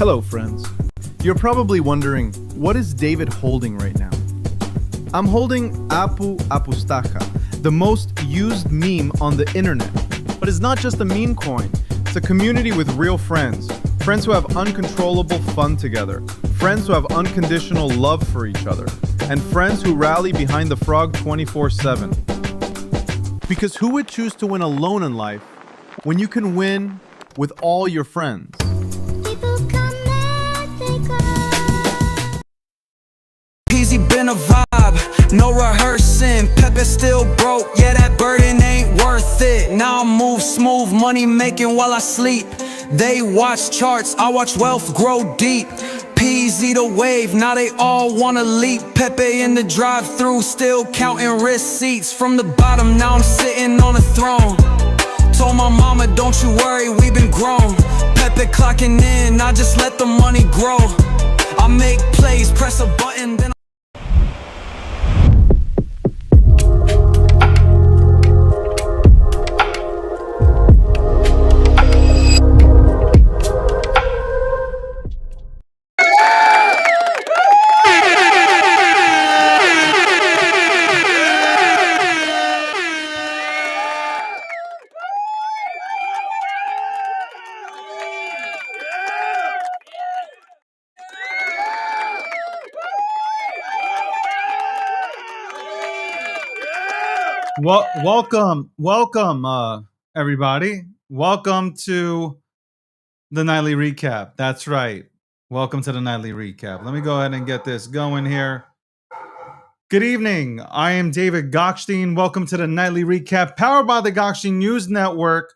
Hello, friends. You're probably wondering, what is David holding right now? I'm holding Apu Apustaja, the most used meme on the internet. But it's not just a meme coin. It's a community with real friends. Friends who have uncontrollable fun together. Friends who have unconditional love for each other. And friends who rally behind the frog 24/7. Because who would choose to win alone in life when you can win with all your friends? Peasy been a vibe, no rehearsing. Pepe still broke, yeah, that burden ain't worth it. Now I move smooth, money making while I sleep. They watch charts, I watch wealth grow deep. Peasy the wave, now they all wanna leap. Pepe in the drive-thru, still counting receipts. From the bottom, now I'm sitting on a throne. Told my mama, don't you worry, we been grown. Pepe clocking in, I just let the money grow. I make plays, press a button, then Welcome, everybody. Welcome to the nightly recap. That's right. Welcome to the nightly recap. Let me go ahead and get this going here. Good evening. I am David Gokhshtein. Welcome to the nightly recap, powered by the Gokhshtein News Network,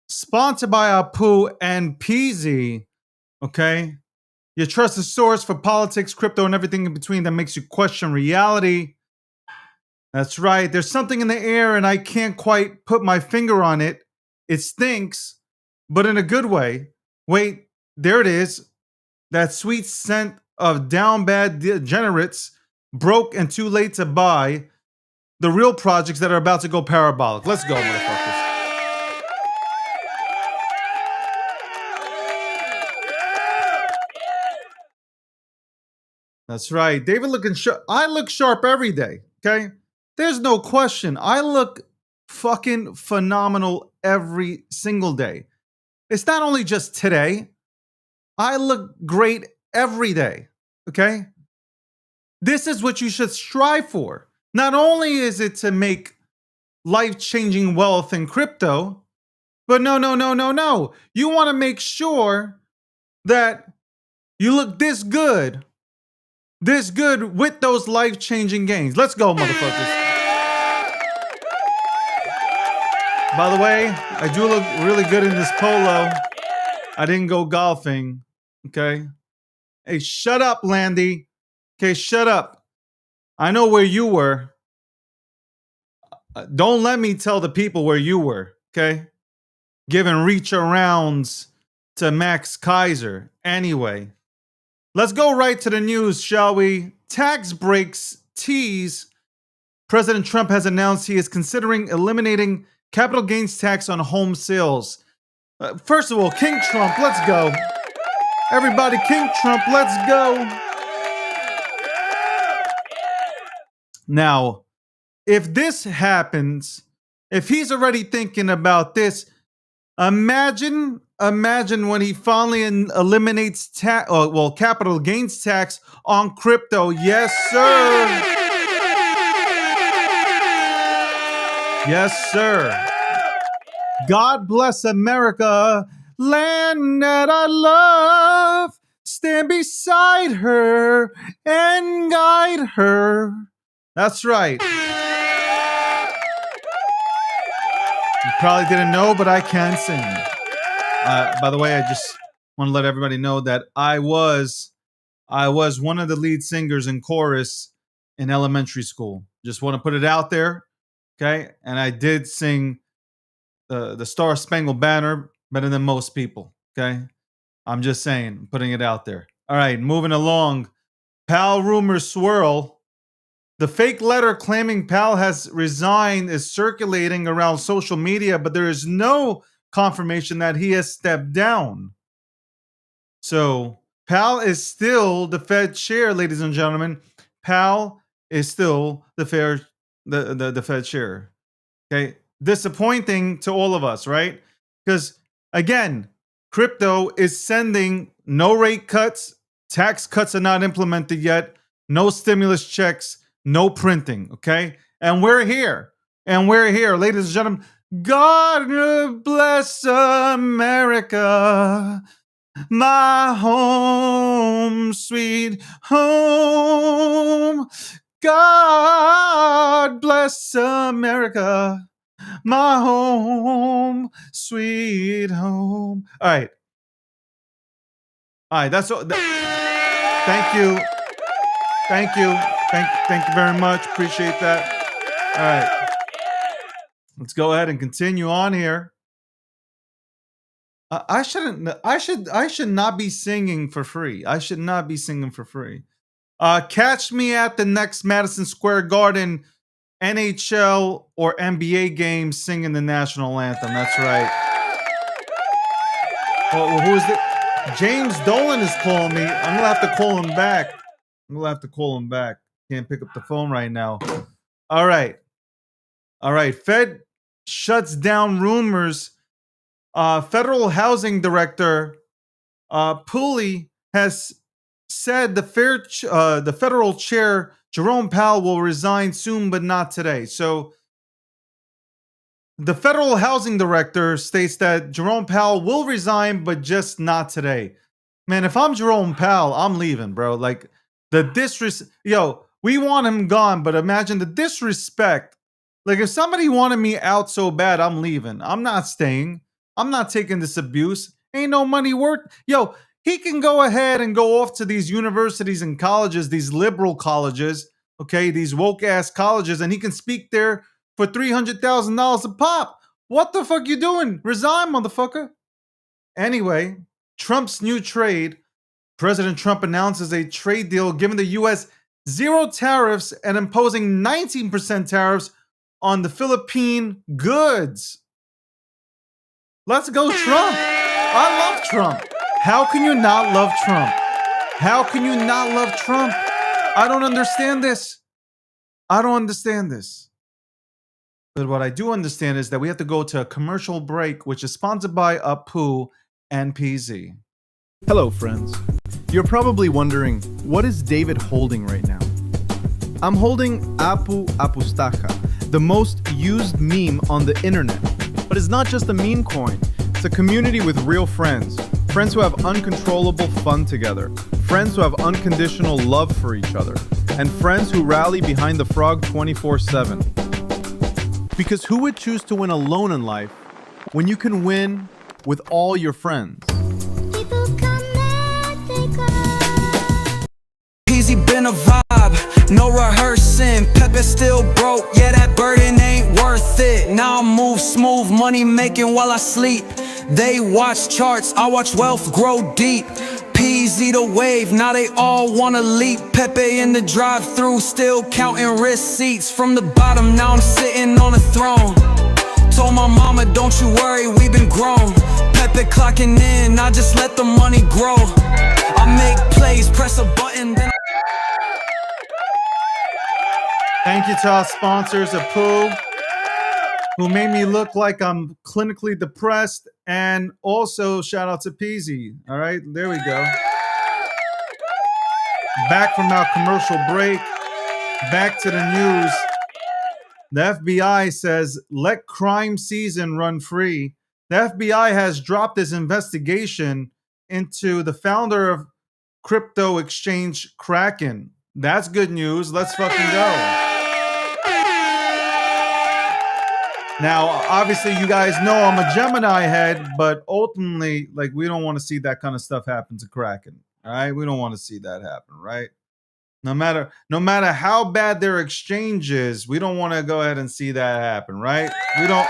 sponsored by Apu and Peasy. Okay, your trusted source for politics, crypto, and everything in between that makes you question reality. That's right. There's something in the air and I can't quite put my finger on it. It stinks, but in a good way. Wait, there it is. That sweet scent of down bad degenerates, broke and too late to buy. The real projects that are about to go parabolic. Let's go, motherfuckers. That's right. David looking sharp. I look sharp every day, okay? There's no question. I look fucking phenomenal every single day. It's not only just today. I look great every day, okay? This is what you should strive for. Not only is it to make life-changing wealth in crypto, but no. You want to make sure that you look this good with those life-changing gains. Let's go, motherfuckers. By the way, I do look really good in this polo. I didn't go golfing, okay? Hey, shut up, Landy. Okay, shut up. I know where you were. Don't let me tell the people where you were, okay? Giving reach arounds to Max Kaiser. Anyway, let's go right to the news, shall we? Tax breaks tease. President Trump has announced he is considering eliminating capital gains tax on home sales. First of all, King Trump, let's go. Everybody, King Trump, let's go. Now, if this happens, if he's already thinking about this, imagine when he finally eliminates capital gains tax on crypto. Yes, sir. Yes, sir. God bless America, land that I love. Stand beside her and guide her. That's right. You probably didn't know, but I can sing. By the way, I just want to let everybody know that I was one of the lead singers in chorus in elementary school. Just want to put it out there. Okay, and I did sing the Star Spangled Banner better than most people. Okay, I'm just saying, putting it out there. All right, moving along. Pal rumors swirl. The fake letter claiming Pal has resigned is circulating around social media, but there is no confirmation that he has stepped down. So Powell is still the Fed chair, ladies and gentlemen. Powell is still the Fed chair. Okay, disappointing to all of us, right? Because again, crypto is sending no rate cuts, tax cuts are not implemented yet, no stimulus checks, no printing. Okay, and we're here, ladies and gentlemen. God bless America, my home, sweet home. God bless America, my home, sweet home. All right. That's all. Thank you. Thank you. Thank you very much. Appreciate that. All right. Let's go ahead and continue on here. I should not be singing for free. I should not be singing for free. Catch me at the next Madison Square Garden NHL or NBA game singing the national anthem. That's right. Well, who is it? James Dolan is calling me. I'm gonna have to call him back. Can't pick up the phone right now. All right. Fed shuts down rumors. Federal Housing Director Pooley has said the federal chair Jerome Powell will resign soon, but not today. So the federal housing director states that Jerome Powell will resign, but just not today. Man, if I'm Jerome Powell, I'm leaving, bro. Like we want him gone, but imagine the disrespect. Like if somebody wanted me out so bad, I'm leaving. I'm not staying. I'm not taking this abuse. Ain't no money worth. He can go ahead and go off to these universities and colleges, these liberal colleges, okay, these woke ass colleges, and he can speak there for $300,000 a pop. What the fuck you doing? Resign, motherfucker. Anyway, Trump's new trade. President Trump announces a trade deal giving the U.S. zero tariffs and imposing 19% tariffs on the Philippine goods. Let's go, Trump. I love Trump. How can you not love Trump? I don't understand this. But what I do understand is that we have to go to a commercial break, which is sponsored by Apu and PZ. Hello, friends. You're probably wondering, what is David holding right now? I'm holding Apu Apustaja, the most used meme on the internet. But it's not just a meme coin. It's a community with real friends. Friends who have uncontrollable fun together. Friends who have unconditional love for each other. And friends who rally behind the frog 24/7. Because who would choose to win alone in life when you can win with all your friends? Easy been a vibe, no rehearsing. Pepe still broke, yeah, that burden ain't worth it. Now I move smooth, money making while I sleep. They watch charts, I watch wealth grow deep. PZ the wave, now they all wanna leap. Pepe in the drive-thru, still counting receipts. From the bottom, now I'm sitting on a throne. Told my mama, don't you worry, we been grown. Pepe clocking in, I just let the money grow. I make plays, press a button, then Thank you to our sponsors, Apu, who made me look like I'm clinically depressed, and also shout out to Peasy. All right, there we go. Back from our commercial break, back to the news. The FBI says, let crime season run free. The FBI has dropped its investigation into the founder of crypto exchange Kraken. That's good news. Let's fucking go. Now, obviously, you guys know I'm a Gemini head, but ultimately, like, we don't want to see that kind of stuff happen to Kraken. All right, we don't want to see that happen, right? No matter how bad their exchange is, we don't want to go ahead and see that happen, right? We don't.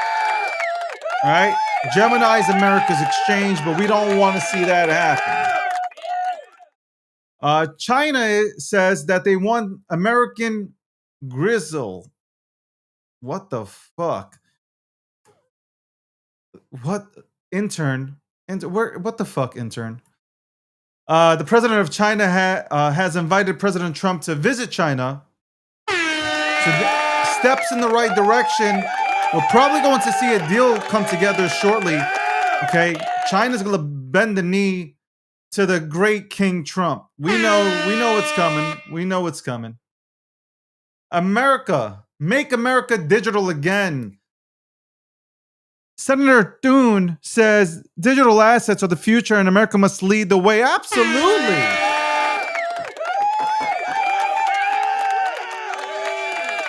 All right, Gemini is America's exchange, but we don't want to see that happen. China says that they want American Grizzle. What the fuck? What intern? What the fuck, intern? The president of China has invited President Trump to visit China. So steps in the right direction. We're probably going to see a deal come together shortly. Okay, China's going to bend the knee to the great King Trump. We know what's coming. We know what's coming. America, make America digital again. Senator Thune says digital assets are the future and America must lead the way. Absolutely.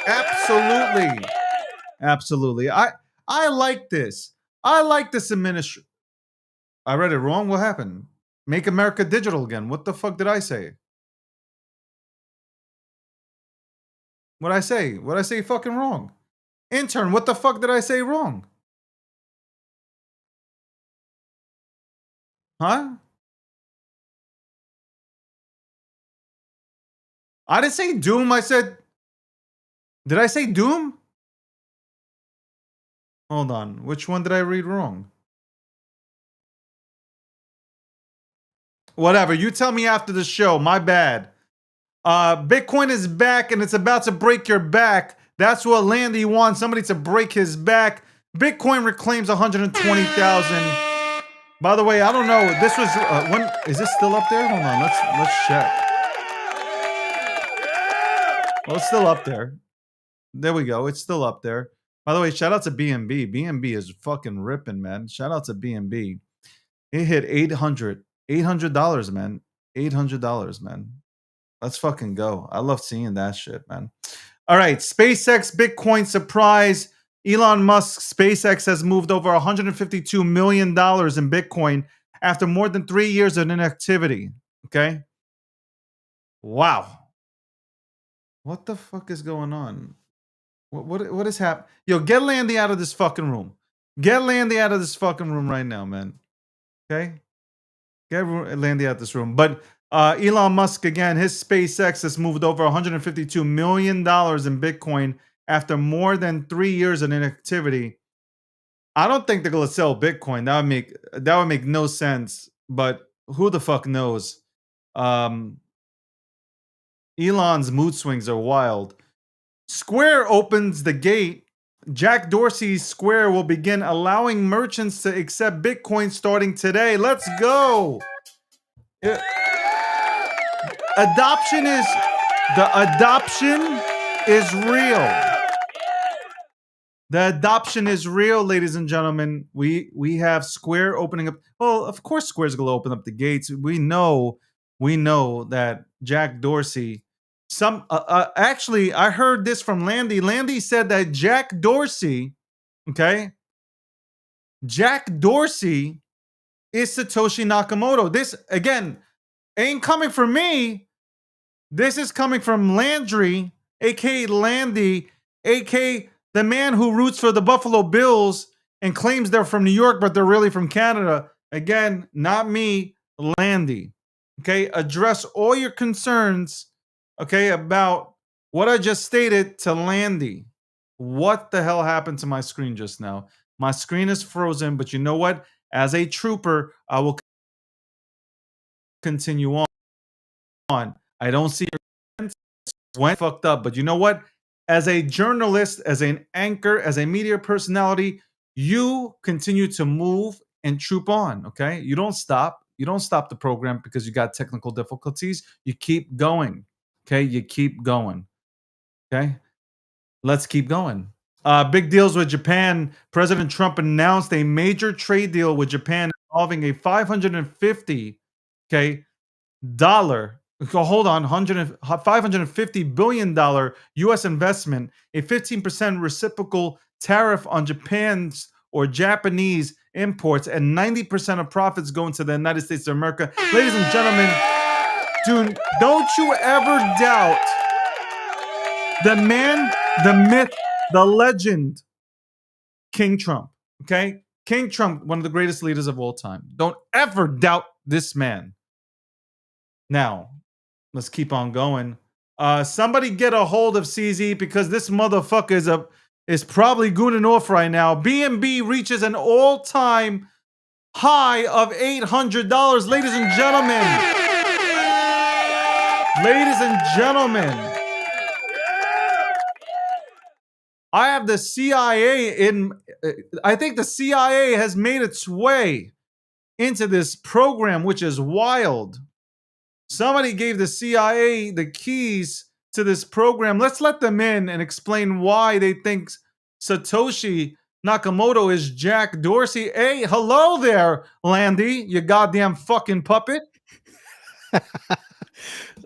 Absolutely. Absolutely. I like this. I like this administration. I read it wrong. What happened? Make America digital again. What the fuck did I say? What'd I say? What'd I say fucking wrong? Intern, what the fuck did I say wrong? Huh? I didn't say doom. I said, did I say doom? Hold on. Which one did I read wrong? Whatever. You tell me after the show. My bad. Bitcoin is back and it's about to break your back. That's what Landy wants. Somebody to break his back. Bitcoin reclaims 120,000. By the way, I don't know. This was when is this still up there? Hold on. Let's check. Well, it's still up there. There we go. It's still up there. By the way, shout out to BNB. BNB is fucking ripping, man. Shout out to BNB. It hit $800, man. $800, man. Let's fucking go. I love seeing that shit, man. All right, SpaceX Bitcoin surprise. Elon Musk's SpaceX has moved over $152 million in Bitcoin after more than 3 years of inactivity. Okay? Wow. What the fuck is going on? What is happening? Yo, get Landy out of this fucking room. Get Landy out of this fucking room right now, man. Okay? Get Landy out of this room. But Elon Musk, again, his SpaceX has moved over $152 million in Bitcoin after more than 3 years of inactivity. I don't think they're going to sell Bitcoin. That would make no sense. But who the fuck knows? Elon's mood swings are wild. Square opens the gate. Jack Dorsey's Square will begin allowing merchants to accept Bitcoin starting today. Let's go. Adoption is real. The adoption is real, ladies and gentlemen. We have Square opening up. Well, of course Square's going to open up the gates. We know that Jack Dorsey. Actually, I heard this from Landy. Landy said that Jack Dorsey, okay? Jack Dorsey is Satoshi Nakamoto. This, again, ain't coming from me. This is coming from Landry, a.k.a. Landy, a.k.a. the man who roots for the Buffalo Bills and claims they're from New York, but they're really from Canada. Again, not me, Landy. Okay, address all your concerns, okay, about what I just stated to Landy. What the hell happened to my screen just now? My screen is frozen, but you know what? As a trooper, I will continue on. I don't see your went fucked up, but you know what? As a journalist, as an anchor, as a media personality, you continue to move and troop on, okay? You don't stop. You don't stop the program because you got technical difficulties. You keep going, okay? You keep going, okay? Let's keep going. Big deals with Japan. President Trump announced a major trade deal with Japan involving a $550 $550 billion U.S. investment, a 15% reciprocal tariff on Japan's or Japanese imports, and 90% of profits going to the United States of America. Ladies and gentlemen, don't you ever doubt the man, the myth, the legend, King Trump. Okay? King Trump, one of the greatest leaders of all time. Don't ever doubt this man. Now, let's keep on going. Somebody get a hold of CZ because this motherfucker is probably gooning off right now. BNB reaches an all-time high of $800. Ladies and gentlemen, Ladies and gentlemen, I have the CIA in. I think the CIA has made its way into this program, which is wild. Somebody gave the CIA the keys to this program. Let's let them in and explain why they think Satoshi Nakamoto is Jack Dorsey. Hey, hello there, Landy, you goddamn fucking puppet.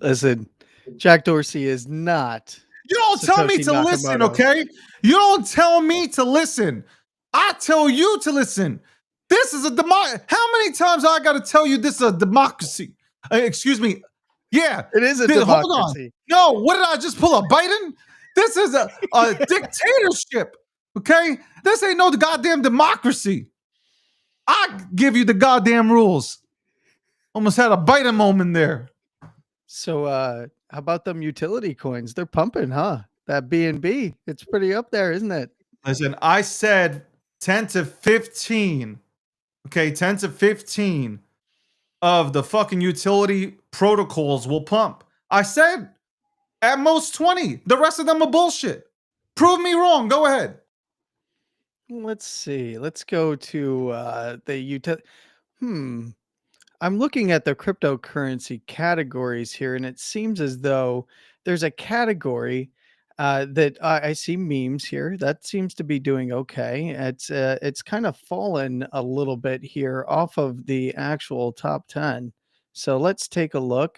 Listen, Jack Dorsey is not. You don't tell me Satoshi to listen, Nakamoto. okay? You don't tell me to listen. I tell you to listen. This is a How many times I got to tell you this is a democracy? Excuse me. Yeah. It is a Hold on. democracy. No, what did I just pull a Biden? This is a dictatorship, okay? This ain't no goddamn democracy. I give you the goddamn rules. Almost had a Biden moment there. So how about them utility coins? They're pumping, huh? That BNB, it's pretty up there, isn't it? Listen, I said 10 to 15. Okay, 10 to 15 of the fucking utility protocols will pump. I said at most 20. The rest of them are bullshit. Prove me wrong. Go ahead. Let's see. Let's go to the utility. I'm looking at the cryptocurrency categories here, and it seems as though there's a category that I see memes here. That seems to be doing okay. It's kind of fallen a little bit here off of the actual top 10. So let's take a look.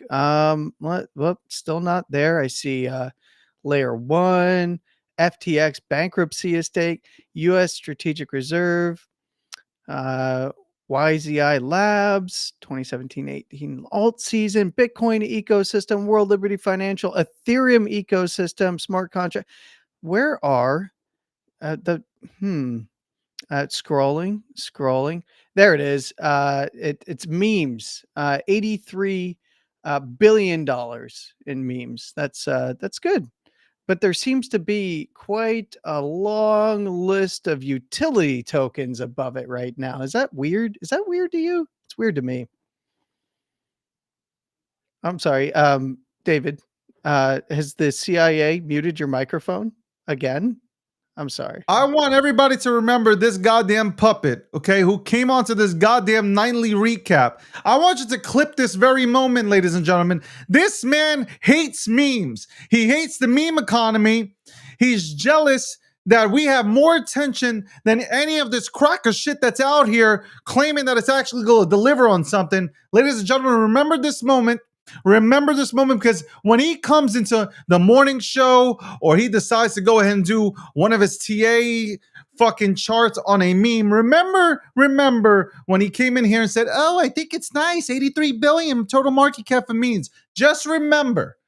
Still not there. I see Layer 1, FTX bankruptcy estate, US Strategic Reserve, YZI Labs, 2017-18 alt season, Bitcoin ecosystem, World Liberty Financial, Ethereum ecosystem, smart contract. Where are scrolling. There it is. It's memes. $83 billion in memes. That's good. But there seems to be quite a long list of utility tokens above it right now. Is that weird? Is that weird to you? It's weird to me. I'm sorry. David, has the CIA muted your microphone again? I'm sorry. I want everybody to remember this goddamn puppet, okay, who came onto this goddamn nightly recap. I want you to clip this very moment, ladies and gentlemen. This man hates memes. He hates the meme economy. He's jealous that we have more attention than any of this cracker shit that's out here claiming that it's actually going to deliver on something. Ladies and gentlemen, remember this moment. Remember this moment, because when he comes into the morning show or he decides to go ahead and do one of his TA fucking charts on a meme, remember when he came in here and said, oh, I think it's nice, 83 billion total market cap for memes. Just remember,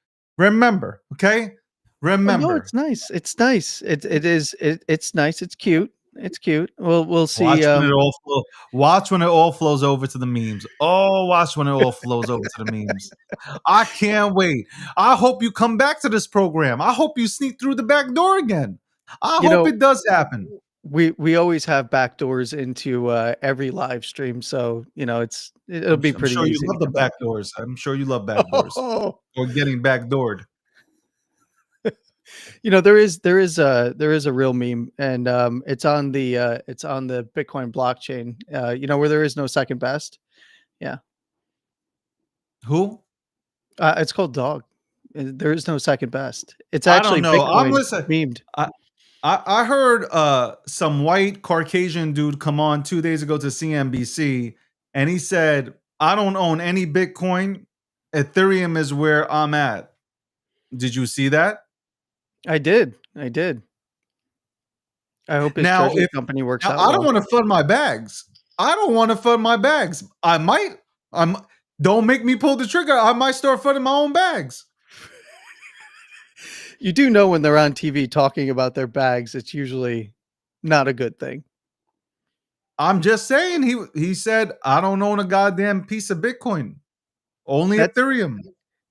okay? Remember. No, it's nice. It's nice. It's nice. It's cute. It's cute. We'll see. Watch when it all flows over to the memes. Oh, watch when it all flows over to the memes. I can't wait. I hope you come back to this program. I hope you sneak through the back door again. I hope it does happen. We always have back doors into every live stream, so it'll be pretty easy. You love the back doors. I'm sure you love back doors or getting backdoored. There is a real meme, and it's on the Bitcoin blockchain. Where there is no second best. Yeah. Who? It's called Dog. There is no second best. It's actually Bitcoin memed. I heard some white Caucasian dude come on 2 days ago to CNBC, and he said, "I don't own any Bitcoin. Ethereum is where I'm at." Did you see that? I did. I hope his treasury company works out. I don't want to fund my bags. Don't make me pull the trigger. I might start funding my own bags. You do know when they're on TV talking about their bags, it's usually not a good thing. I'm just saying, he said, I don't own a goddamn piece of Bitcoin. Only Ethereum.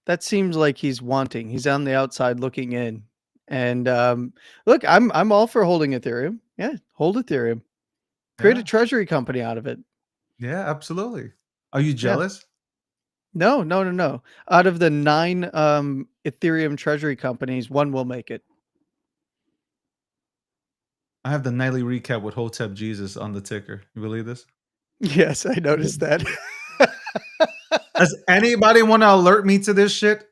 That seems like he's wanting. He's on the outside looking in. And look, I'm all for holding Ethereum. Yeah, hold Ethereum. Create a treasury company out of it. Yeah, absolutely. Are you jealous? No, no, no, no. Out of the 9 Ethereum treasury companies, one will make it. I have the nightly recap with Hotep Jesus on the ticker. You believe this? Yes, I noticed that. Does anybody want to alert me to this shit?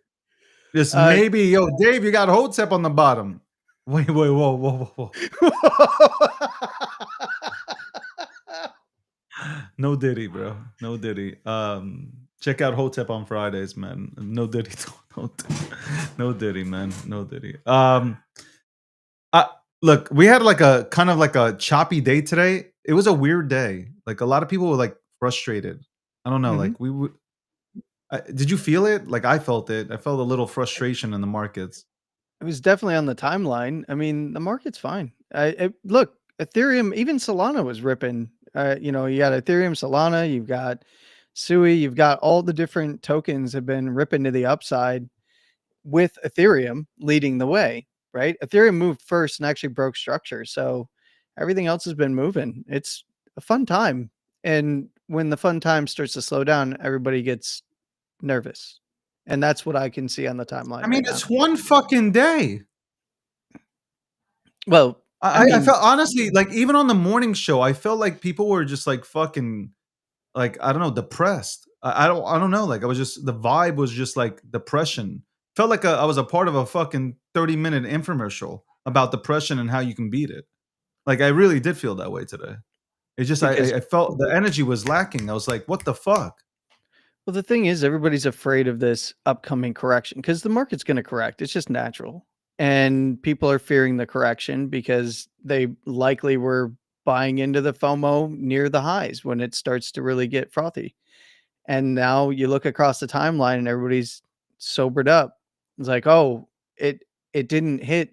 Just Uh, maybe, yo, Dave, you got Hotep on the bottom. Wait, whoa, whoa, whoa, whoa. No Diddy, bro. No Diddy. Check out Hotep on Fridays, man. No Diddy. No, no Diddy, man. No Diddy. I, look, we had like a kind of like a choppy day today. It was a weird day. Like a lot of people were like frustrated. I don't know. Mhm. Like did you feel it? Like I felt it. I felt a little frustration in the markets. It was definitely on the timeline. I mean, the market's fine. Look, Ethereum, even Solana was ripping. You got Ethereum, Solana, you've got Sui, you've got all the different tokens have been ripping to the upside with Ethereum leading the way, right? Ethereum moved first and actually broke structure. So everything else has been moving. It's a fun time. And when the fun time starts to slow down, everybody gets nervous. And that's what I can see on the I timeline mean, right now. it's one fucking day. Well, I I mean, felt honestly like even on the morning show, I felt like people were just like fucking like I don't know, depressed. I don't know. Like I was just the vibe was just like depression. Felt like I was a part of a fucking 30-minute infomercial about depression and how you can beat it. Like I really did feel that way today. It just because I felt the energy was lacking. I was like, what the fuck? well, the thing is, everybody's afraid of this upcoming correction because the market's going to correct. It's just natural. And people are fearing the correction because they likely were buying into the FOMO near the highs when it starts to really get frothy. And now you look across the timeline and everybody's sobered up. It's like, oh, it didn't hit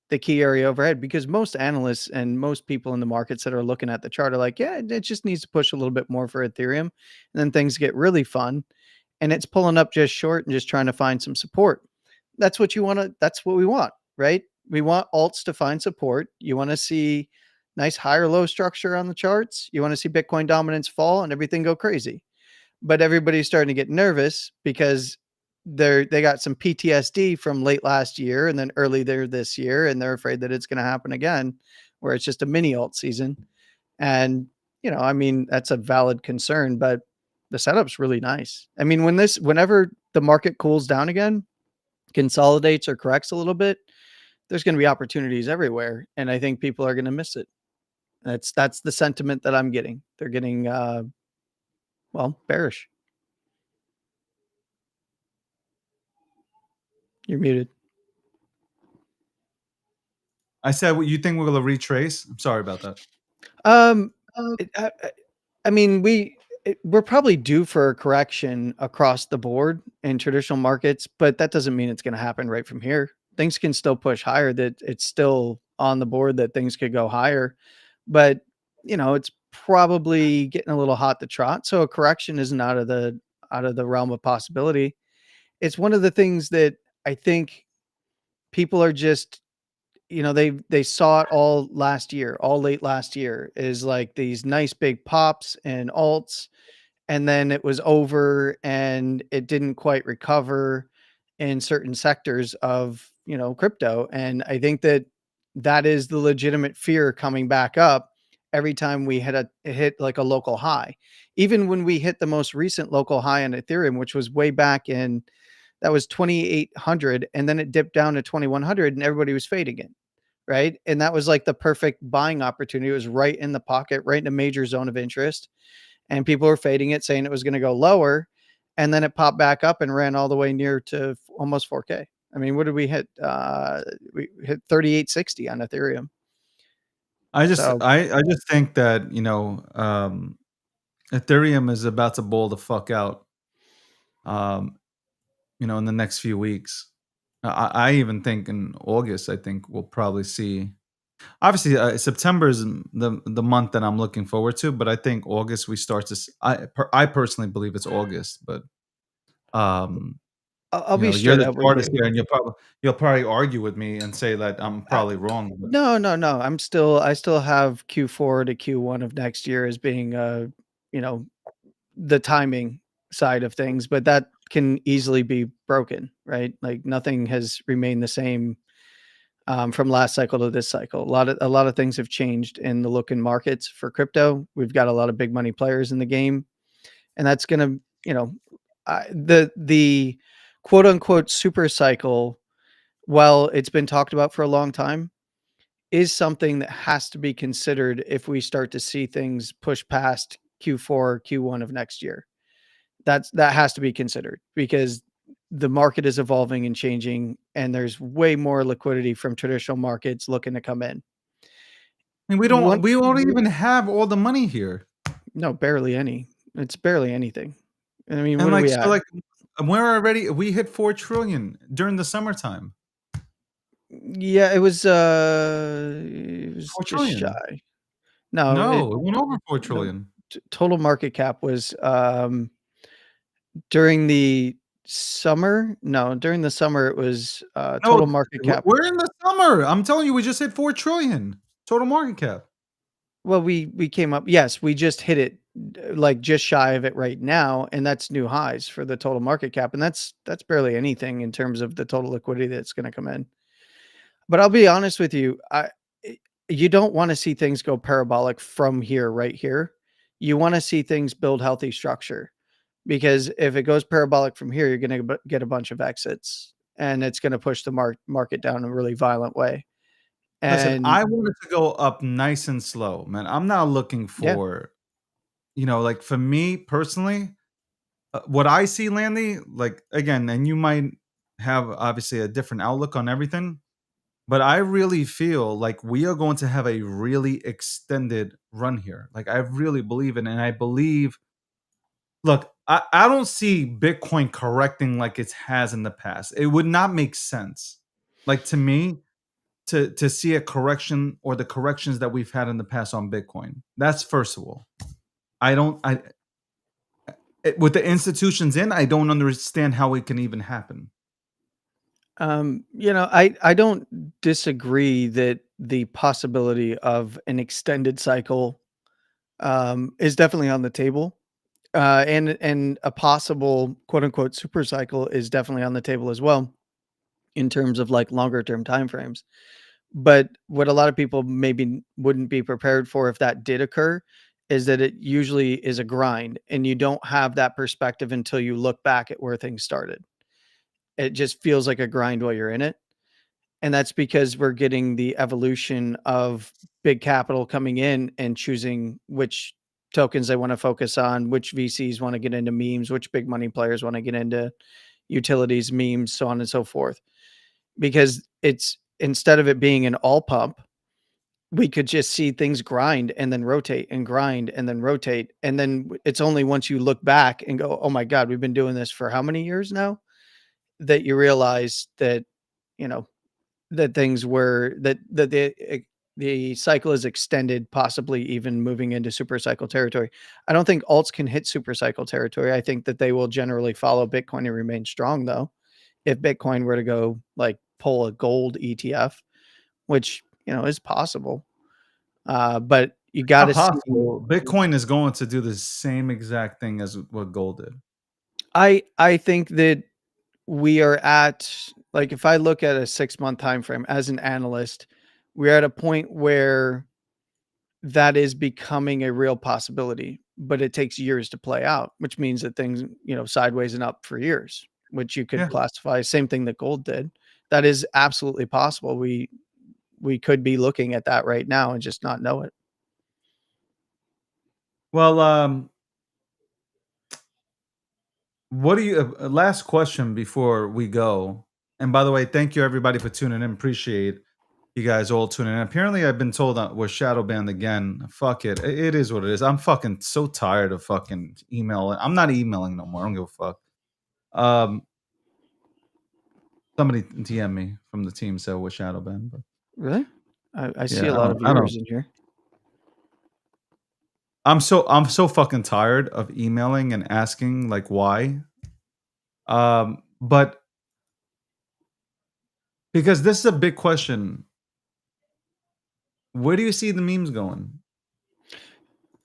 the key area overhead because most analysts and most people in the markets that are looking at the chart are like, yeah, it just needs to push a little bit more for Ethereum. And then things get really fun and it's pulling up just short and just trying to find some support. That's what you want to, that's what we want, right? We want alts to find support. You want to see nice high or low structure on the charts. You want to see Bitcoin dominance fall and everything go crazy. But everybody's starting to get nervous because they got some PTSD from late last year and then early there this year, and they're afraid that it's going to happen again, where it's just a mini alt season. And I mean, that's a valid concern, but the setup's really nice. I mean, whenever the market cools down again, consolidates or corrects a little bit, there's going to be opportunities everywhere, and I think people are going to miss it. That's the sentiment that I'm getting. They're getting bearish. You're muted. I said, "What you think we're gonna retrace?" I'm sorry about that. Um, it, I mean, we're probably due for a correction across the board in traditional markets, but that doesn't mean it's going to happen right from here. Things can still push higher. That it's still on the board that things could go higher, but it's probably getting a little hot to trot. So a correction isn't out of the realm of possibility. It's one of the things that I think people are just they saw it all last year, all late last year, is like these nice big pops and alts, and then it was over and it didn't quite recover in certain sectors of crypto. And I think that is the legitimate fear coming back up every time we hit like a local high. Even when we hit the most recent local high on Ethereum, which was way back in, that was 2800, and then it dipped down to 2100 and everybody was fading it, right? And that was like the perfect buying opportunity. It was right in the pocket, right in a major zone of interest. And people were fading it, saying it was going to go lower. And then it popped back up and ran all the way near to almost 4K. I mean, what did we hit? We hit 3860 on Ethereum. So I just think that Ethereum is about to bowl the fuck out. Um, in the next few weeks. I even think in August, I think we'll probably see. Obviously, September is the month that I'm looking forward to, but I think August we start to. I personally believe it's August, but um, I'll be you're straight the up with artist you. here, and you'll probably argue with me and say that I'm Uh, probably wrong. But no, no, no. I still have Q4 to Q1 of next year as being, you know, the timing side of things, but can easily be broken, right? Like nothing has remained the same from last cycle to this cycle. A lot of things have changed in the look in markets for crypto. We've got a lot of big money players in the game, and that's going to, the quote unquote super cycle, while it's been talked about for a long time, is something that has to be considered if we start to see things push past Q4, Q1 of next year. That has to be considered because the market is evolving and changing, and there's way more liquidity from traditional markets looking to come in. I mean, One, we won't even have all the money here. no, barely any. It's barely anything. I mean, And what are like we so at? like we hit 4 trillion during the summertime. Yeah, it was 4 just trillion. shy. No, No, it went over 4 no, trillion. total market cap was during the summer. No, during the summer it was No, total market cap. we're in the summer. I'm telling you, we just hit 4 trillion total market cap. Well, we came up. Yes, we just hit it, like just shy of it right now, and that's new highs for the total market cap, and that's barely anything in terms of the total liquidity that's going to come in. But I'll be honest with you, you don't want to see things go parabolic from here, right here. You want to see things build healthy structure, because if it goes parabolic from here, you're going to get a bunch of exits, and it's going to push the market down in a really violent way. Listen, And I want it to go up nice and slow, man. I'm not looking yeah, for, like for me personally, what I see, Landy, like again, and you might have obviously a different outlook on everything, but I really feel like we are going to have a really extended run here. Like I really believe it, and I believe. Look, I don't see Bitcoin correcting like it has in the past. It would not make sense. Like to me, to see a correction or the corrections that we've had in the past on Bitcoin. That's first of all. I don't I with the institutions in, I don't understand how it can even happen. I don't disagree that the possibility of an extended cycle is definitely on the table. And a possible quote unquote super cycle is definitely on the table as well in terms of like longer term timeframes. But what a lot of people maybe wouldn't be prepared for if that did occur is that it usually is a grind, and you don't have that perspective until you look back at where things started. It just feels like a grind while you're in it. And that's because we're getting the evolution of big capital coming in and choosing which tokens they want to focus on, which VCs want to get into memes, which big money players want to get into utilities, memes, so on and so forth. Because it's, instead of it being an all pump, we could just see things grind and then rotate and grind and then rotate. And then it's only once you look back and go, oh my God, we've been doing this for how many years now, that you realize that, you know, that things were that the cycle is extended, possibly even moving into super cycle territory. I don't think alts can hit super cycle territory. I think that they will generally follow Bitcoin and remain strong, though. If Bitcoin were to go like pull a gold ETF, which is possible, but you got Not to see. possible. Bitcoin is going to do the same exact thing as what gold did. I think that we are at, like, if I look at a 6-month time frame as an analyst, we're at a point where that is becoming a real possibility, but it takes years to play out, which means that things, sideways and up for years, which you could Yeah. classify same thing that gold did. That is absolutely possible. We could be looking at that right now and just not know it. Well, what do you last question before we go? And by the way, thank you everybody for tuning in. Appreciate you guys all tuning in. Apparently, I've been told that we're shadow banned again. Fuck it. It is what it is. I'm fucking so tired of fucking emailing. I'm not emailing no more. I don't give a fuck. Um, somebody DM me from the team said we're shadow banned, but Really? I see yeah, a lot of I don't. viewers in here. I'm so fucking tired of emailing and asking like why. But because this is a big question. Where do you see the memes going?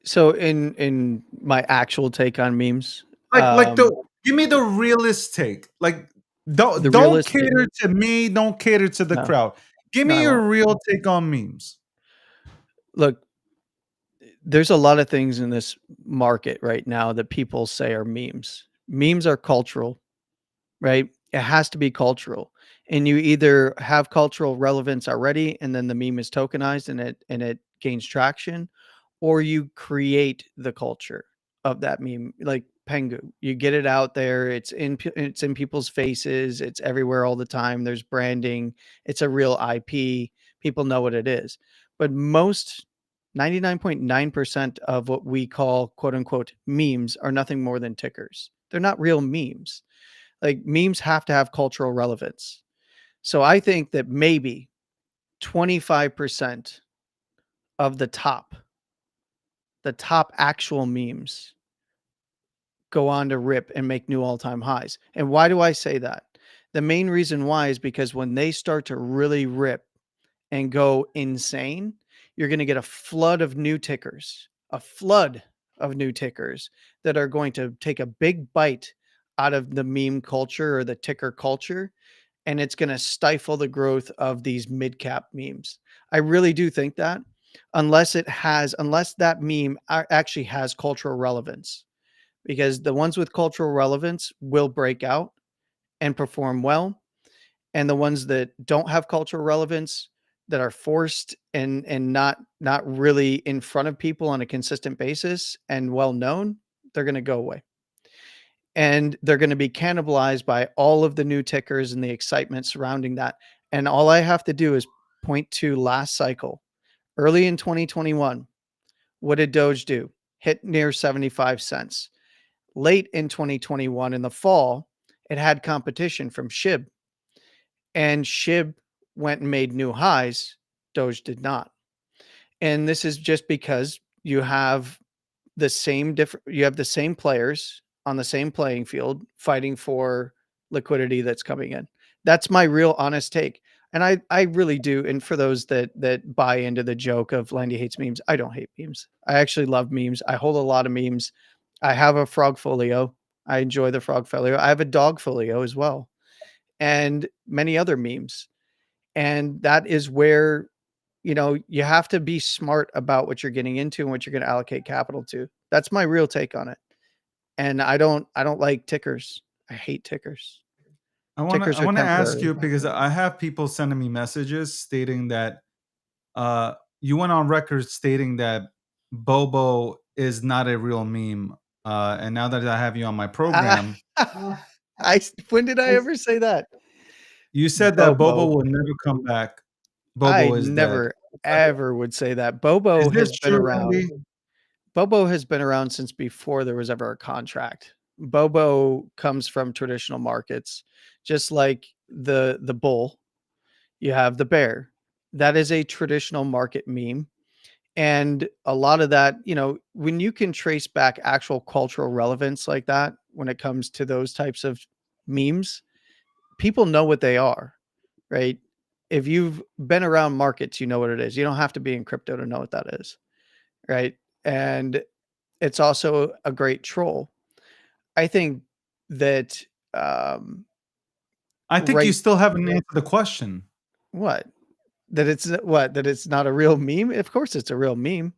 So in my actual take on memes, Like the Give me the realist take. Like, The don't realistic cater to me. Don't cater to the no, crowd. Give no, me I your won't. real take on memes. Look, there's a lot of things in this market right now that people say are memes. Memes are cultural, right? It has to be cultural. And you either have cultural relevance already and then the meme is tokenized and it gains traction, or you create the culture of that meme like Pengu. You get it out there, it's in people's faces, it's everywhere all the time. There's branding, it's a real IP. People know what it is. But most 99.9% of what we call quote unquote memes are nothing more than tickers. They're not real memes. Like memes have to have cultural relevance. So I think that maybe 25% of the top actual memes go on to rip and make new all-time highs. And why do I say that? The main reason why is because when they start to really rip and go insane, you're going to get a flood of new tickers, a flood of new tickers that are going to take a big bite out of the meme culture or the ticker culture, and it's going to stifle the growth of these mid-cap memes. I really do think that unless that meme actually has cultural relevance, because the ones with cultural relevance will break out and perform well, and the ones that don't have cultural relevance, that are forced and not really in front of people on a consistent basis and well known, they're going to go away. And they're going to be cannibalized by all of the new tickers and the excitement surrounding that. And all I have to do is point to last cycle. Early in 2021, what did Doge do? Hit near 75 cents. Late in 2021, in the fall, it had competition from SHIB, and SHIB went and made new highs. Doge did not. And this is just because you have the same players on the same playing field fighting for liquidity that's coming in. That's my real honest take. And I really do. And for those that buy into the joke of Landy hates memes, I don't hate memes. I actually love memes. I hold a lot of memes. I have a frog folio. I enjoy the frog folio. I have a dog folio as well, and many other memes. And that is where, you have to be smart about what you're getting into and what you're going to allocate capital to. That's my real take on it. And I don't like tickers. I hate tickers. I Tickers are wanna ask temporary. you because I have people sending me messages stating that you went on record stating that Bobo is not a real meme. And now that I have you on my Ah, program, when did I ever say that? you said that Bobo Bobo. will never come back. I Bobo is dead. never ever would say that. Is this true, Randy? Bobo has been around since before there was ever a contract. Bobo comes from traditional markets, just like the bull. You have the bear. That is a traditional market meme. And a lot of that, when you can trace back actual cultural relevance like that, when it comes to those types of memes, people know what they are, right? If you've been around markets, you know what it is. You don't have to be in crypto to know what that is, right? And it's also a great troll. I think that I think you right still haven't answered the question. what that it's not a real meme. Of course, it's a real meme.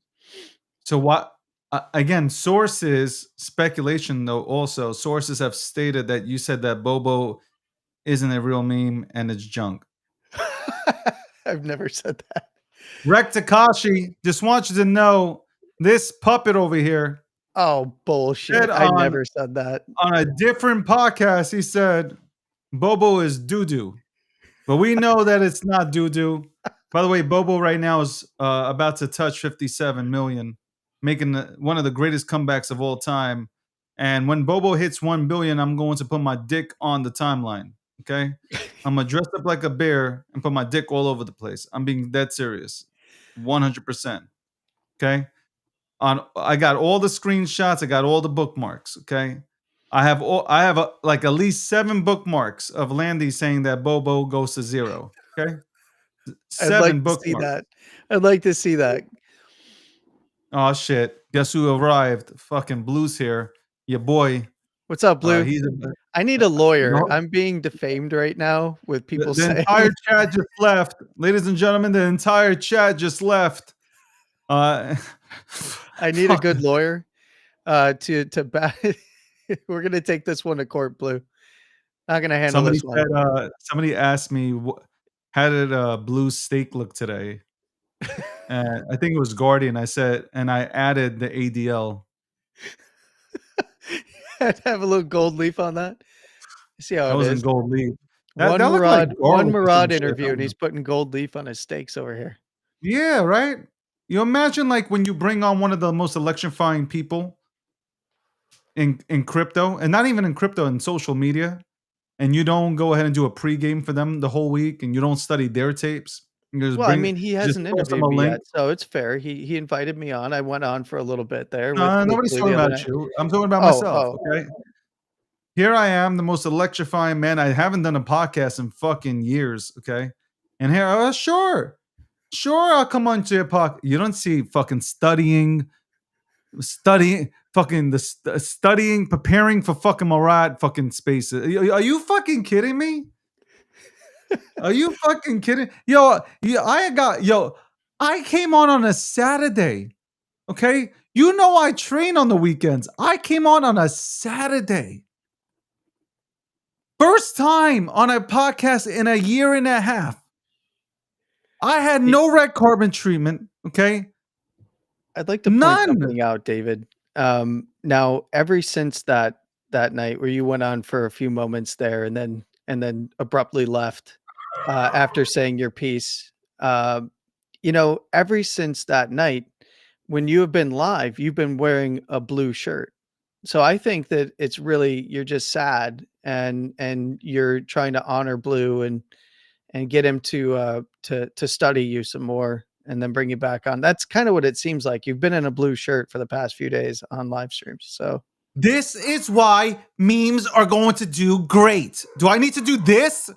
So what? Again, sources speculation though. Also, sources have stated that you said that Bobo isn't a real meme and it's junk. I've never said that. Rek Takashi just wants you to know this puppet over here Oh, said bullshit. I never said that. on a different podcast. He said Bobo is doo doo, but we know that it's not doo doo. By the way, Bobo right now is about to touch 57 million, making one of the greatest comebacks of all time. And when Bobo hits 1 billion, I'm going to put my dick on the timeline. Okay. I'm going to dress up like a bear and put my dick all over the place. I'm being dead serious. 100%. Okay. I got all the screenshots. I got all the bookmarks. Okay. Like at least 7 bookmarks of Landy saying that Bobo goes to 0. Okay. I'd like 7 to see bookmarks. that. I'd like to see that. Oh shit. Guess who arrived? Fucking Blues here. Your boy. What's up, Blue? He's I need a lawyer. no, I'm being defamed right now with people the saying entire chat just left, ladies and gentlemen. The entire chat just left. I need a Fuck. good lawyer to back. We're gonna take this one to court, Blue. Not gonna handle Somebody this one. said. Somebody asked me, how did Blue steak look today? And I think it was Guardian. I said, and I added the ADL. Have a little gold leaf on that. See how That it was in is. gold leaf. That One looked like Murad, one garlic or some Murad shit. I interview, don't and know. he's putting gold leaf on his steaks over here. Yeah, right? You imagine like when you bring on one of the most electrifying people in crypto, and not even in crypto, in social media, and you don't go ahead and do a pregame for them the whole week, and you don't study their tapes. You just Well, I bring mean, he just hasn't post them interviewed a me link. yet, so it's fair. He invited me on. I went on for a little bit there No, with nobody's Blue talking the other about night. you. I'm talking about Oh, myself, oh, okay? Here I am, the most electrifying man. I haven't done a podcast in fucking years, okay? And here, sure, I'll come on to your podcast. You don't see fucking studying, fucking studying, preparing for fucking Murad fucking spaces. Are you fucking kidding me? Are you fucking kidding? I came on a Saturday, okay? You know I train on the weekends. I came on a Saturday. First time on a podcast in a year and a half. I had Y- no red carbon treatment, okay? I'd like to point None. something out, David. Now, ever since that night where you went on for a few moments there, and then abruptly left after saying your piece, ever since that night, when you have been live, you've been wearing a blue shirt. So I think that it's really you're just sad and you're trying to honor Blue and get him to study you some more and then bring you back on. That's kind of what it seems like. You've been in a blue shirt for the past few days on live streams. So This is why memes are going to do great. Do I need to do this?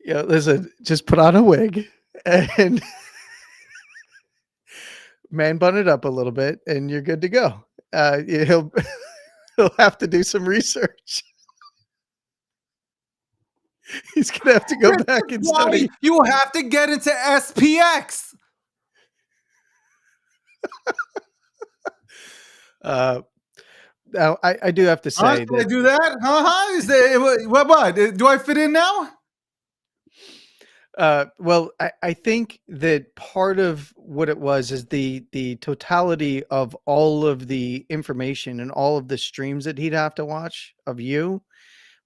yeah, listen, just put on a wig and man bun it up a little bit and you're good to go. He'll he'll have to do some research. He's gonna have to go This back is and why study. you have to get into SPX. Now I do have to Huh? say Should I that do that? Is there, what? Do I fit in now? well, I think that part of what it was is the totality of all of the information and all of the streams that he'd have to watch of you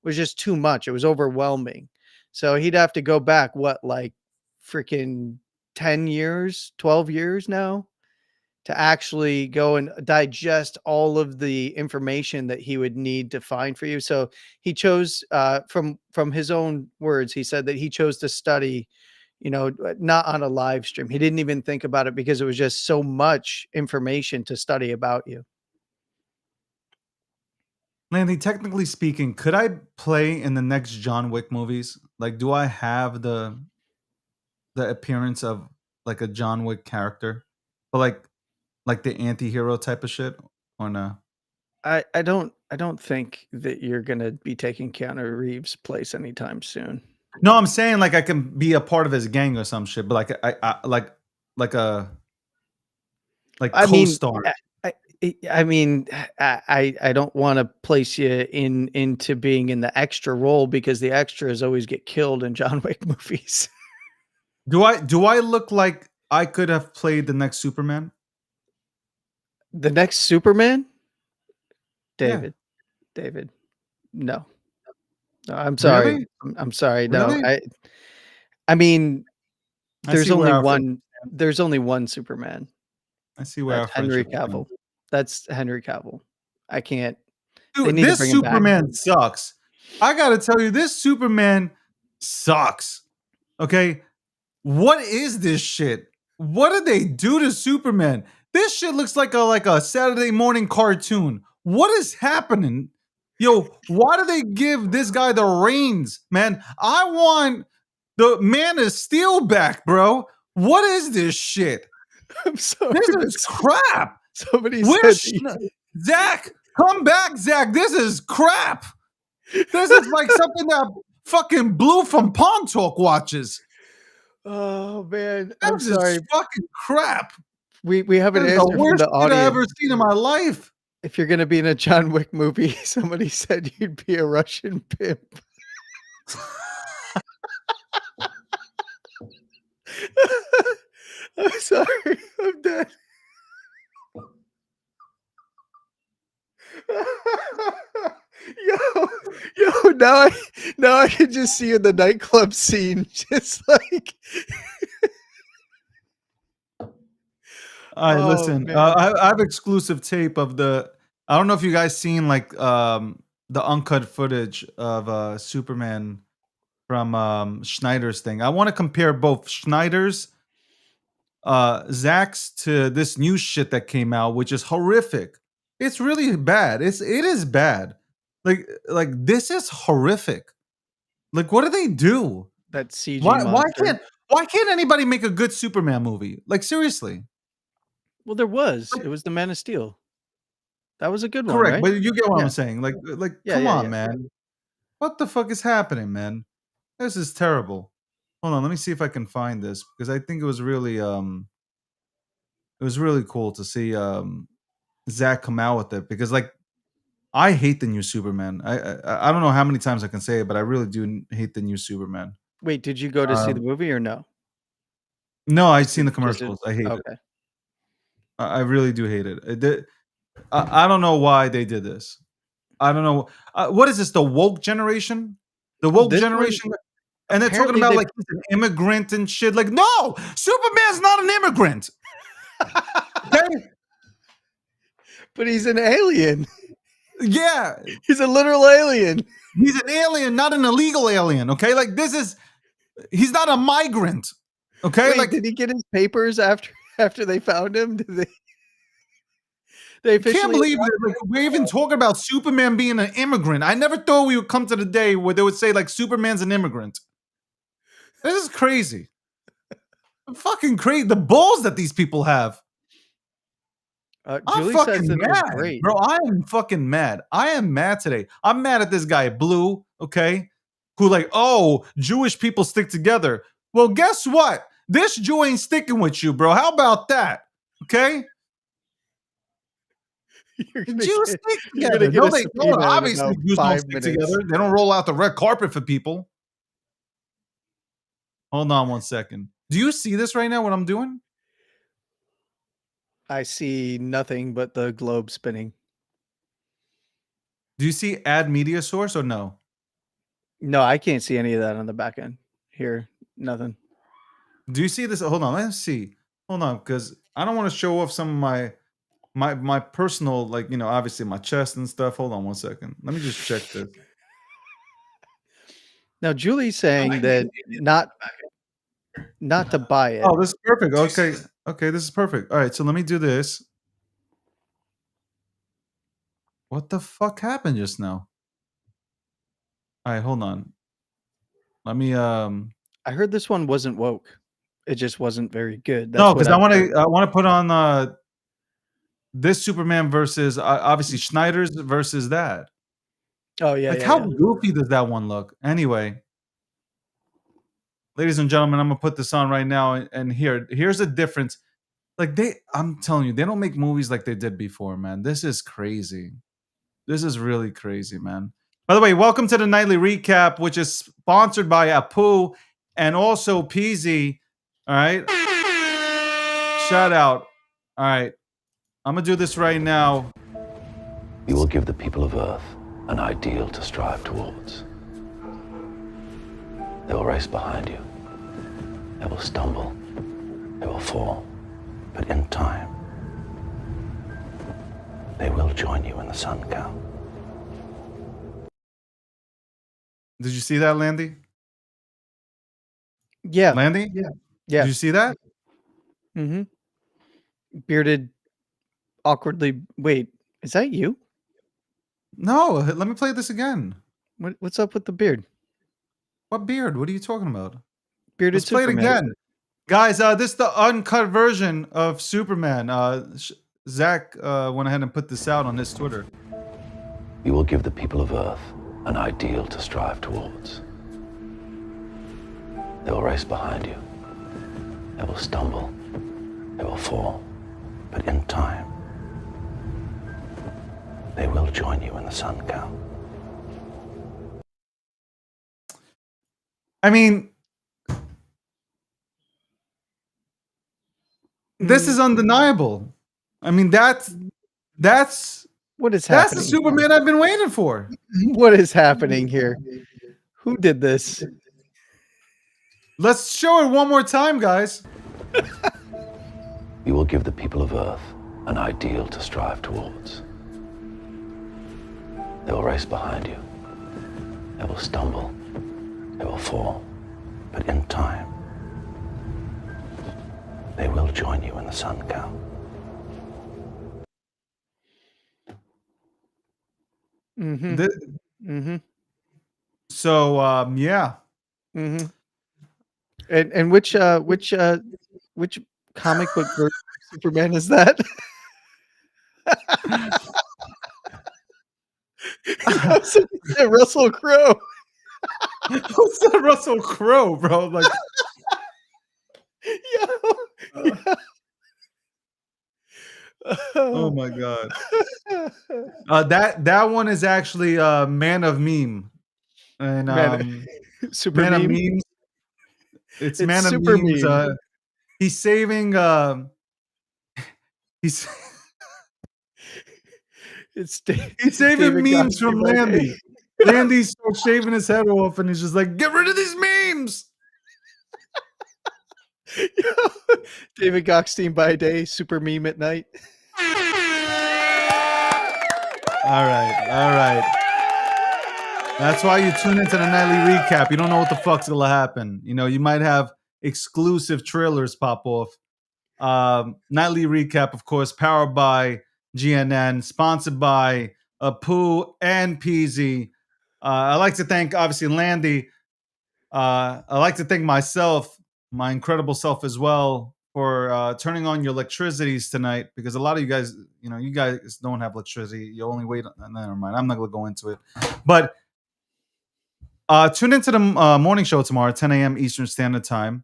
was just too much. It was overwhelming. So he'd have to go back, what, like freaking 10 years, 12 years now to actually go and digest all of the information that he would need to find for you. So he chose, from his own words, he said that he chose to study, not on a live stream. He didn't even think about it because it was just so much information to study about you. Landy, technically speaking, could I play in the next John Wick movies? Like, do I have the appearance of like a John Wick character, but like the anti-hero type of shit, or no? I don't think that you're gonna be taking Keanu Reeves' place anytime soon. No, I'm saying like I can be a part of his gang or some shit, but like a I mean, co-star. I mean, I don't want to place you into being in the extra role because the extras always get killed in John Wick movies. Do I look like I could have played the next Superman? The next Superman, Yeah. David, no, I'm sorry, Really? I'm sorry, no, Really? I mean, I see where our friend- there's only one Superman. I see where our That's Henry friendship is going. Cavill. That's Henry Cavill. I can't. They Dude, need to this bring him back. Superman sucks. I gotta tell you, this Superman sucks. Okay, what is this shit? What did they do to Superman? This shit looks like a Saturday morning cartoon. What is happening? Yo, why do they give this guy the reins, man? I want The Man of Steel back, bro. What is this shit? I'm sorry, This but is crap. somebody Where's said Zach? Come back, Zach. This is crap. This is like something that fucking Blue from Pawn Talk watches. oh man, I'm This is sorry. fucking crap. We have an This is the answer from worst the shit I ever audience. seen in my life. If you're gonna be in a John Wick movie, somebody said you'd be a Russian pimp. I'm sorry, I'm dead. Now I can just see you in the nightclub scene, just like. All right, Oh, listen. man. I have exclusive tape of the. I don't know if you guys seen like the uncut footage of Superman from Schneider's thing. I want to compare both Schneider's, Zach's to this new shit that came out, which is horrific. It's really bad. It is bad. Like this is horrific. Like what do they do? That CG Why monster. why can't anybody make a good Superman movie? Like seriously. Well, there was. Like, It was the Man of Steel. That was a good one, correct, right? but you get what Yeah. I'm saying. Like Yeah, come yeah, on, yeah. man. What the fuck is happening, man? This is terrible. Hold on, let me see if I can find this because I think it was really cool to see Zach come out with it because like I hate the new Superman. I don't know how many times I can say it, but I really do hate the new Superman. Wait, did you go to see the movie or no? No, I've seen the Just commercials. I hate it. okay. I really do hate it. I don't know why they did this. I don't know. What is this? The woke generation? The woke This one- generation? And they're talking apparently about they- like he's an immigrant and shit. Like, no, Superman's not an immigrant. Okay? But he's an alien. Yeah, He's a literal alien. he's an alien, not an illegal alien. Okay, like he's not a migrant. Okay, Wait, like did he get his papers after they found him? Did they? They I can't officially believe that like, we're even talking about Superman being an immigrant. I never thought we would come to the day where they would say like Superman's an immigrant. This is crazy. Fucking crazy. The balls that these people have. I'm Julie says fucking that they're mad, great. bro. I am fucking mad. I am mad today. I'm mad at this guy, Blue, okay? Who like, oh, Jewish people stick together. Well, guess what? This Jew ain't sticking with you, bro. How about that? Okay? You're gonna Jews get- stick you're together. gonna get No, a they subpoena don't. in Obviously, about Jews don't 5 stick minutes. together. They don't roll out the red carpet for people. Hold on one second. Do you see this right now, what I'm doing? I see nothing but the globe spinning. Do you see add media source or no? No, I can't see any of that on the back end. Here, nothing. Do you see this? Hold on, let's see. Hold on, because I don't want to show off some of my personal, like, you know, obviously my chest and stuff. Hold on one second. Let me just check this. Now, Julie's saying that not to buy it. Oh, this is perfect. Okay. Okay, this is perfect. All right, so let me do this. What the fuck happened just now? All right, hold on. Let me I heard this one wasn't woke. It just wasn't very good. That's no, what because I I've want heard. to put on this Superman versus obviously Schneider's versus that. Oh yeah, Like yeah, how yeah. goofy does that one look? Anyway, ladies and gentlemen, I'm gonna put this on right now, and here's the difference. Like I'm telling you, they don't make movies like they did before, man. This is crazy. This is really crazy, man. By the way, welcome to the nightly recap, which is sponsored by Apu and also Peasy. All right, shout out. All right, I'm gonna do this right now. You will give the people of Earth an ideal to strive towards. They will race behind you. They will stumble. They will fall. But in time, they will join you in the sun count. Did you see that, Landy? Yeah. Landy? Yeah. Did you see that? Mm-hmm. Bearded, awkwardly. Wait, is that you? No, let me play this again. What's up with the beard? What beard? What are you talking about? Bearded Let's play it Superman. again. Guys, this is the uncut version of Superman. Zach went ahead and put this out on his Twitter. You will give the people of Earth an ideal to strive towards. They will race behind you. They will stumble. They will fall. But in time, they will join you in the sun, Cal. I mean, this is undeniable. I mean, that's What is the happening? Superman I've been waiting for. What is happening here? Who did this? Let's show it one more time, guys. You will give the people of Earth an ideal to strive towards. They will race behind you. They will stumble. They will fall. But in time, they will join you in the sun, Cal. Mm-hmm. Mm-hmm. So, yeah. Mm-hmm. And which comic book version of Superman is that? Russell Crowe. Who's that Russell Crowe, bro? Like, Yeah. oh my god. That one is actually Man of Meme. And Super Man of meme? Memes. It's It's Man of super Memes. meme. He's saving he's It's he's saving David memes from Gokhshtein by Landy. day. Landy starts shaving his head off and he's just like, get rid of these memes. David Gokhshtein by day, super meme at night. All right. That's why you tune into the nightly recap. You don't know what the fuck's gonna happen. You know, you might have exclusive trailers pop off. Nightly recap, of course, powered by GNN, sponsored by Pooh and Peasy. I'd like to thank, obviously, Landy. I'd like to thank myself, my incredible self as well, for turning on your electricities tonight, because a lot of you guys, you guys don't have electricity. You only wait. Never mind. I'm not going to go into it. But tune into the morning show tomorrow, 10 a.m. Eastern Standard Time,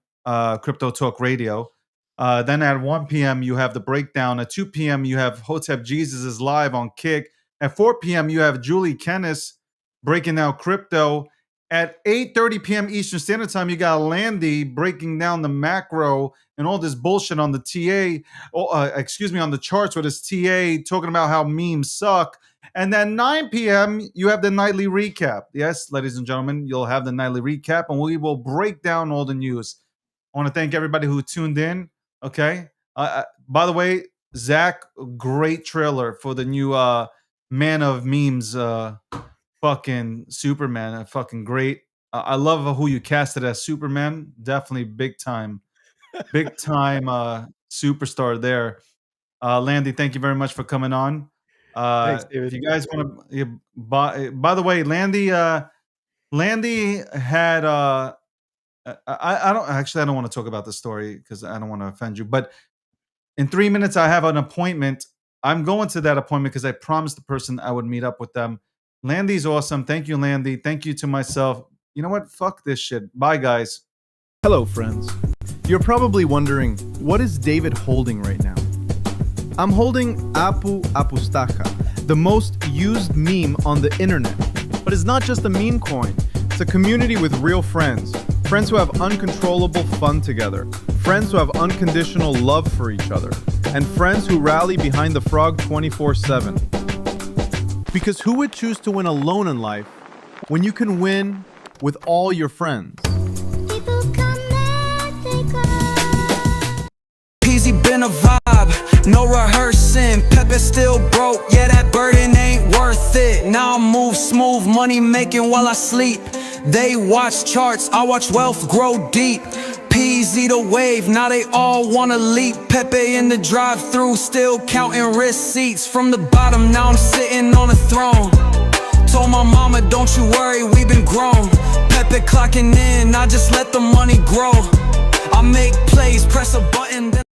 Crypto Talk Radio. Then at 1 p.m., you have the breakdown. At 2 p.m., you have Hotep Jesus is live on Kick. At 4 p.m., you have Julie Kennis breaking down crypto. At 8:30 p.m. Eastern Standard Time, you got Landy breaking down the macro and all this bullshit on the TA, on the charts with his TA, talking about how memes suck. And then 9 p.m., you have the nightly recap. Yes, ladies and gentlemen, you'll have the nightly recap, and we will break down all the news. I want to thank everybody who tuned in. Okay. By the way, Zach, great trailer for the new Man of Memes fucking Superman. Fucking great. I love who you casted as Superman. Definitely big time superstar there. Landy, thank you very much for coming on. Thanks, David. If you guys want to, by the way, Landy had I don't want to talk about the story because I don't want to offend you, but in 3 minutes I have an appointment. I'm going to that appointment because I promised the person I would meet up with them. Landy's awesome. Thank you, Landy. Thank you to myself. You know what? Fuck this shit. Bye, guys. Hello, friends. You're probably wondering, what is David holding right now? I'm holding Apu Apustaja, the most used meme on the internet. But it's not just a meme coin. It's a community with real friends. Friends who have uncontrollable fun together. Friends who have unconditional love for each other. And friends who rally behind the frog 24/7. Because who would choose to win alone in life when you can win with all your friends? Peasy been a vibe, no rehearsing. Pepe still broke, yeah, that burden ain't worth it. Now I move smooth, money making while I sleep. They watch charts, I watch wealth grow deep. Peasy the wave, now they all wanna leap. Pepe in the drive-thru, still counting receipts. From the bottom, now I'm sitting on a throne. Told my mama, don't you worry, we been grown. Pepe keep it clocking in, I just let the money grow. I make plays, press a button, then